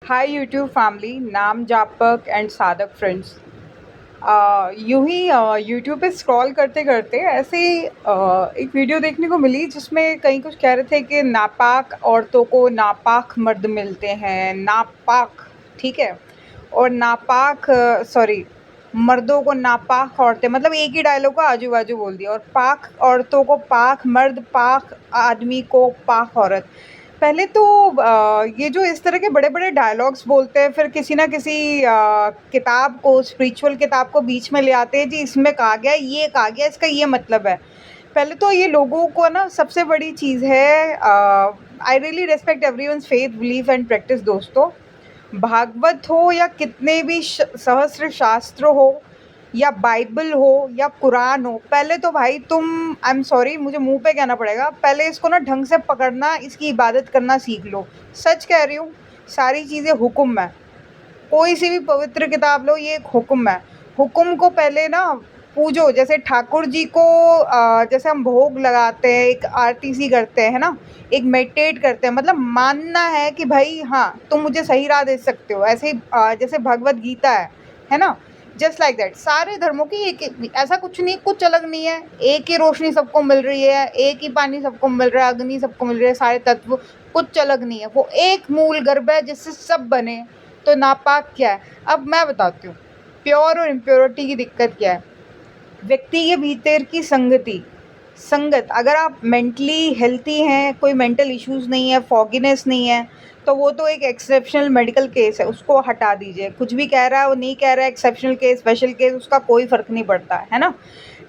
Hi YouTube family, नाम जापक and साधक friends. यूं ही यूट्यूब पे स्क्रॉल करते करते ऐसे ही एक वीडियो देखने को मिली जिसमें कहीं कुछ कह रहे थे कि नापाक औरतों को नापाक मर्द मिलते हैं। नापाक, ठीक है। और नापाक, सॉरी, मर्दों को नापाक औरतें, मतलब एक ही डायलॉग को आजू बाजू बोल दिया। और पाक औरतों को पाक मर्द, पाक आदमी को पाक औरत। पहले तो ये जो इस तरह के बड़े-बड़े डायलॉग्स बोलते हैं, फिर किसी न किसी किताब को, स्पिरिचुअल किताब को बीच में ले आते हैं, जी इसमें कहा गया है, ये कहा गया है, इसका ये मतलब है। पहले तो ये लोगों को ना सबसे बड़ी चीज़ है, I really respect everyone's faith, belief and practice दोस्तों। भागवत हो या कितने भी सहस्त्र शास्त्र हो या बाइबल हो या कुरान हो, पहले तो भाई तुम, आई एम सॉरी मुझे मुंह पे कहना पड़ेगा, पहले इसको ना ढंग से पकड़ना, इसकी इबादत करना सीख लो। सच कह रही हूँ, सारी चीज़ें हुक्म है। कोई सी भी पवित्र किताब लो, ये एक हुक्म है। हुक्म को पहले ना पूजो। जैसे ठाकुर जी को जैसे हम भोग लगाते हैं, एक आरती सी करते हैं ना, एक मेडिटेट करते हैं, मतलब मानना है कि भाई हाँ तुम मुझे सही राह दे सकते हो। ऐसे ही जैसे भगवत गीता है ना, जस्ट लाइक दैट सारे धर्मों की एक, ऐसा कुछ नहीं, कुछ अलग नहीं है। एक ही रोशनी सबको मिल रही है, एक ही पानी सबको मिल रहा है, अग्नि सबको मिल रही है, सारे तत्व, कुछ अलग नहीं है। वो एक मूल गर्भ है जिससे सब बने। तो नापाक क्या है? अब मैं बताती हूँ प्योर और इम्प्योरिटी की दिक्कत क्या है। व्यक्ति के भीतर की संगत, अगर आप मेंटली हेल्थी हैं, कोई मेंटल इश्यूज नहीं है, फॉगीनेस नहीं है, तो वो तो एक एक्सेप्शनल मेडिकल केस है, उसको हटा दीजिए। कुछ भी कह रहा है वो नहीं कह रहा है, एक्सेप्शनल केस, स्पेशल केस, उसका कोई फ़र्क नहीं पड़ता है ना।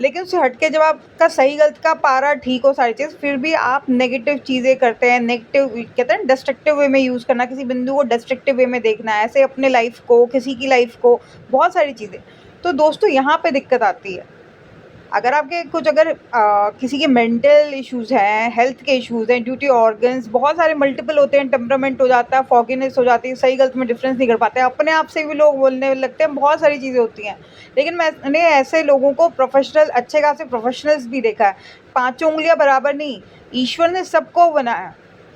लेकिन उससे हट के जब आपका सही गलत का पारा ठीक हो, सारी चीज़, फिर भी आप नेगेटिव चीज़ें करते हैं, नेगेटिव कहते हैं डिस्ट्रक्टिव वे में यूज़ करना, किसी बिंदु को डिस्ट्रक्टिव वे में देखना है, ऐसे अपने लाइफ को, किसी की लाइफ को, बहुत सारी चीज़ें। तो दोस्तों यहाँ पे दिक्कत आती है। अगर आपके कुछ, अगर किसी के मेंटल इश्यूज़ हैं, हेल्थ के इश्यूज़ हैं, ड्यूटी ऑर्गन्स बहुत सारे मल्टीपल होते हैं, टेम्परामेंट हो जाता है, फॉगीनेस हो जाती है, सही गलत में डिफरेंस नहीं कर पाते, अपने आप से भी लोग बोलने लगते हैं, बहुत सारी चीज़ें होती हैं। लेकिन मैंने ऐसे लोगों को प्रोफेशनल, अच्छे खासे प्रोफेशनल्स भी देखा है। पाँचों उँगलियाँ बराबर नहीं, ईश्वर ने सबको बनाया।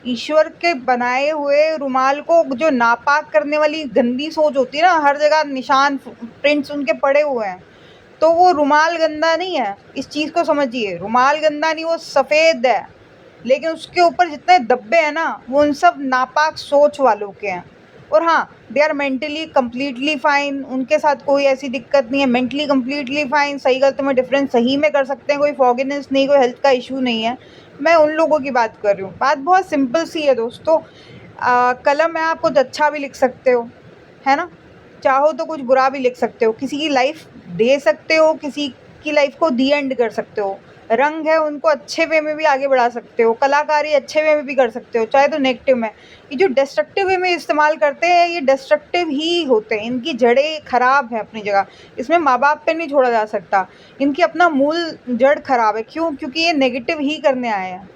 ईश्वर के बनाए हुए रुमाल को जो नापाक करने वाली गंदी सोच होती है ना, हर जगह निशान, प्रिंट्स उनके पड़े हुए हैं, तो वो रुमाल गंदा नहीं है। इस चीज़ को समझिए, रुमाल गंदा नहीं, वो सफ़ेद है, लेकिन उसके ऊपर जितने धब्बे हैं ना, वो उन सब नापाक सोच वालों के हैं। और हाँ, they are mentally completely fine, उनके साथ कोई ऐसी दिक्कत नहीं है, मेंटली कम्प्लीटली फाइन, सही गलत में डिफरेंस सही में कर सकते हैं, कोई फॉगीनेस नहीं, कोई हेल्थ का इशू नहीं है। मैं उन लोगों की बात कर रही हूँ। बात बहुत सिंपल सी है दोस्तों। कलम है, आप कुछ अच्छा भी लिख सकते हो, है ना। चाहो तो कुछ बुरा भी लिख सकते हो, किसी की लाइफ दे सकते हो, किसी की लाइफ को दी एंड कर सकते हो। रंग है, उनको अच्छे वे में भी आगे बढ़ा सकते हो, कलाकारी अच्छे वे में भी कर सकते हो, चाहे तो नेगेटिव में। ये जो डिस्ट्रक्टिव वे में इस्तेमाल करते हैं, ये डिस्ट्रक्टिव ही होते हैं, इनकी जड़ें खराब है अपनी जगह। इसमें माँ बाप पे नहीं छोड़ा जा सकता, इनकी अपना मूल जड़ खराब है। क्यों? क्योंकि ये नेगेटिव ही करने आए हैं।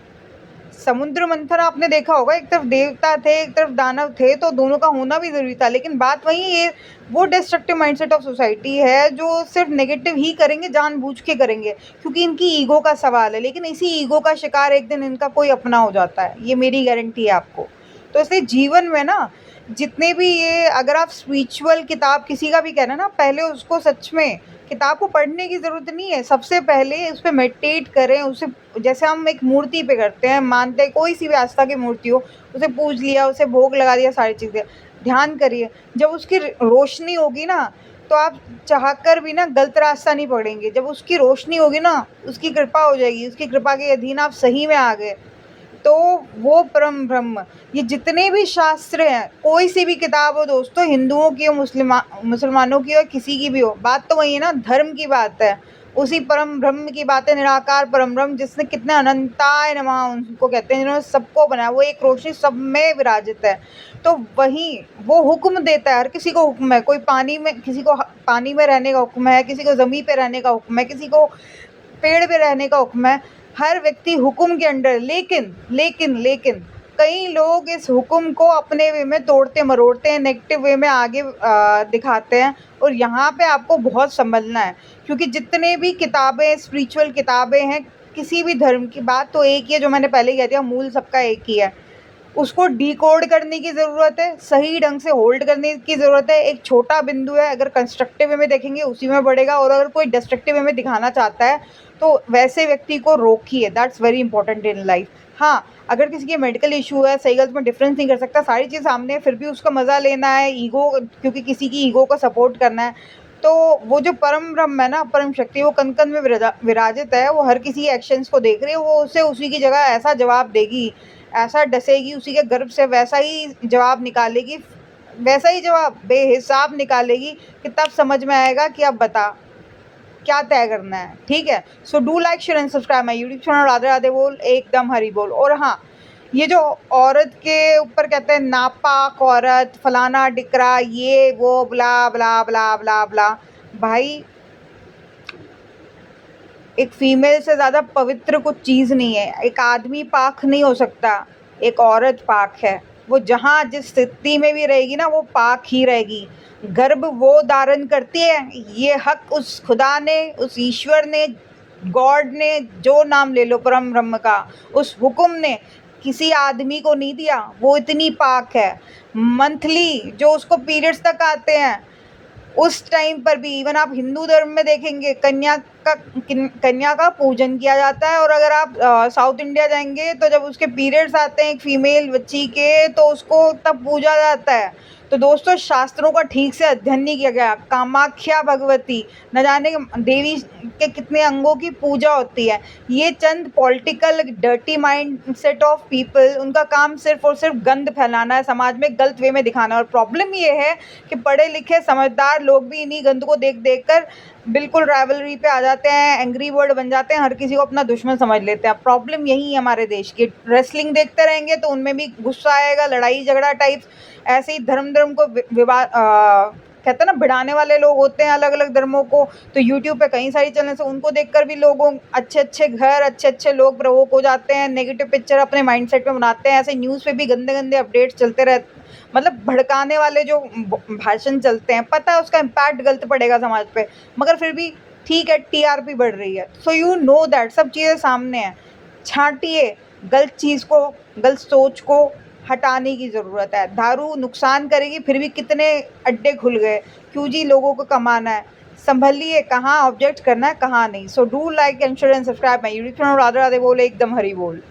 समुद्र मंथन आपने देखा होगा, एक तरफ देवता थे, एक तरफ दानव थे, तो दोनों का होना भी ज़रूरी था। लेकिन बात वही, ये वो डिस्ट्रक्टिव माइंडसेट ऑफ सोसाइटी है जो सिर्फ नेगेटिव ही करेंगे, जानबूझ के करेंगे, क्योंकि इनकी ईगो का सवाल है। लेकिन इसी ईगो का शिकार एक दिन इनका कोई अपना हो जाता है, ये मेरी गारंटी है आपको। तो इसलिए जीवन में ना, जितने भी ये, अगर आप स्पिरिचुअल किताब किसी का भी कहना ना, पहले उसको सच में किताब को पढ़ने की ज़रूरत नहीं है, सबसे पहले उस पे मेडिटेट करें। उसे, जैसे हम एक मूर्ति पे करते हैं, मानते हैं, कोई सी भी आस्था की मूर्ति हो, उसे पूज लिया, उसे भोग लगा दिया, सारी चीज़ें, ध्यान करिए। जब उसकी रोशनी होगी ना, तो आप चाहकर भी ना गलत रास्ता नहीं पकड़ेंगे। जब उसकी रोशनी होगी ना, उसकी कृपा हो जाएगी, उसकी कृपा के अधीन आप सही में आ गए, तो वो परम ब्रह्म। ये जितने भी शास्त्र हैं, कोई सी भी किताब हो दोस्तों, हिंदुओं की हो, मुसलमानों की हो, किसी की भी हो, बात तो वही है ना, धर्म की बात है, उसी परम ब्रह्म की बात है। निराकार परम ब्रह्म, जिसने कितने अनंताय नमः उनको कहते हैं, जिन्होंने सबको बनाया, वो एक रोशनी सब में विराजित है। तो वही वो हुक्म देता है, हर किसी को हुक्म है। कोई पानी में, किसी को पानी में रहने का हुक्म है, किसी को ज़मीन पे रहने का हुक्म है, किसी को पेड़ पे रहने का हुक्म है। हर व्यक्ति हुक्म के अंडर। लेकिन कई लोग इस हुक्म को अपने वे में तोड़ते मरोड़ते हैं, नेगेटिव वे में आगे दिखाते हैं। और यहाँ पे आपको बहुत संभलना है, क्योंकि जितने भी किताबें, स्पिरिचुअल किताबें हैं, किसी भी धर्म की, बात तो एक ही है, जो मैंने पहले ही कह दिया, मूल सबका एक ही है। उसको डिकोड करने की ज़रूरत है, सही ढंग से होल्ड करने की ज़रूरत है। एक छोटा बिंदु है, अगर कंस्ट्रक्टिव वे में देखेंगे उसी में बढ़ेगा, और अगर कोई डिस्ट्रक्टिव वे में दिखाना चाहता है तो वैसे व्यक्ति को रोकिए। That's very important in life. हाँ, अगर किसी के मेडिकल इशू है, सही गलत में डिफरेंस नहीं कर सकता, सारी चीज़ सामने है, फिर भी उसका मज़ा लेना है, ईगो, क्योंकि किसी की ईगो को सपोर्ट करना है, तो वो जो परम ब्रह्म है ना, परम शक्ति, वो कण-कण में विराजित है, वो हर किसी एक्शंस को देख रही है, वो उसे उसी की जगह ऐसा जवाब देगी, ऐसा डसेगी उसी के गर्भ से, वैसा ही जवाब निकालेगी, वैसा ही जवाब बेहिसाब निकालेगी कि तब समझ में आएगा कि अब बता क्या तय करना है। ठीक है, so do like share and subscribe my YouTube channel Radhe Radhe बोल, एकदम हरी बोल। और हाँ, ये जो औरत के ऊपर कहते हैं नापाक औरत, फलाना डिकरा, ये वो ब्ला ब्ला ब्ला ब्ला ब्ला, भाई एक फीमेल से ज़्यादा पवित्र कुछ चीज़ नहीं है। एक आदमी पाक नहीं हो सकता, एक औरत पाक है। वो जहाँ जिस स्थिति में भी रहेगी ना, वो पाक ही रहेगी। गर्भ वो धारण करती है, ये हक उस खुदा ने, उस ईश्वर ने, गॉड ने, जो नाम ले लो परम ब्रह्म का, उस हुक्म ने किसी आदमी को नहीं दिया। वो इतनी पाक है। मंथली जो उसको पीरियड्स तक आते हैं, उस टाइम पर भी इवन आप हिंदू धर्म में देखेंगे कन्या का पूजन किया जाता है। और अगर आप साउथ इंडिया जाएंगे तो जब उसके पीरियड्स आते हैं एक फीमेल बच्ची के, तो उसको तब पूजा जाता है। तो दोस्तों, शास्त्रों का ठीक से अध्ययन नहीं किया गया। कामाख्या भगवती, न जाने देवी के कितने अंगों की पूजा होती है। ये चंद political dirty mind set of people, उनका काम सिर्फ और सिर्फ गंद फैलाना है, समाज में गलत वे में दिखाना है। और प्रॉब्लम ये है कि पढ़े लिखे समझदार लोग भी इन्हीं गंद को देख देख कर बिल्कुल राइवलरी पे आ जाते हैं, एंग्री बर्ड बन जाते हैं, हर किसी को अपना दुश्मन समझ लेते हैं। प्रॉब्लम यही है हमारे देश की। रेसलिंग देखते रहेंगे तो उनमें भी गुस्सा आएगा, लड़ाई झगड़ा टाइप्स। ऐसे ही धर्म को विवाद कहते हैं ना, भिड़ाने वाले लोग होते हैं अलग अलग धर्मों को। तो यूट्यूब पे कई सारी चैनल से उनको देखकर भी लोगों अच्छे अच्छे घर, अच्छे अच्छे लोग प्रवोक हो जाते हैं, नेगेटिव पिक्चर अपने माइंडसेट में बनाते हैं। ऐसे न्यूज़ पे भी गंदे गंदे अपडेट्स चलते रहते, मतलब भड़काने वाले जो भाषण चलते हैं, पता है उसका इम्पैक्ट गलत पड़ेगा समाज पे, मगर फिर भी ठीक है, टीआरपी बढ़ रही है। सो यू नो दैट सब चीज़ें सामने हैं। छांटिए गलत चीज़ को, गलत सोच को हटाने की ज़रूरत है। दारू नुकसान करेगी, फिर भी कितने अड्डे खुल गए, क्यों जी, लोगों को कमाना है। संभलिए, कहाँ ऑब्जेक्ट करना है, कहाँ नहीं। So do like and share and subscribe my YouTube channel Radhe Radhe बोल, एकदम हरी बोल।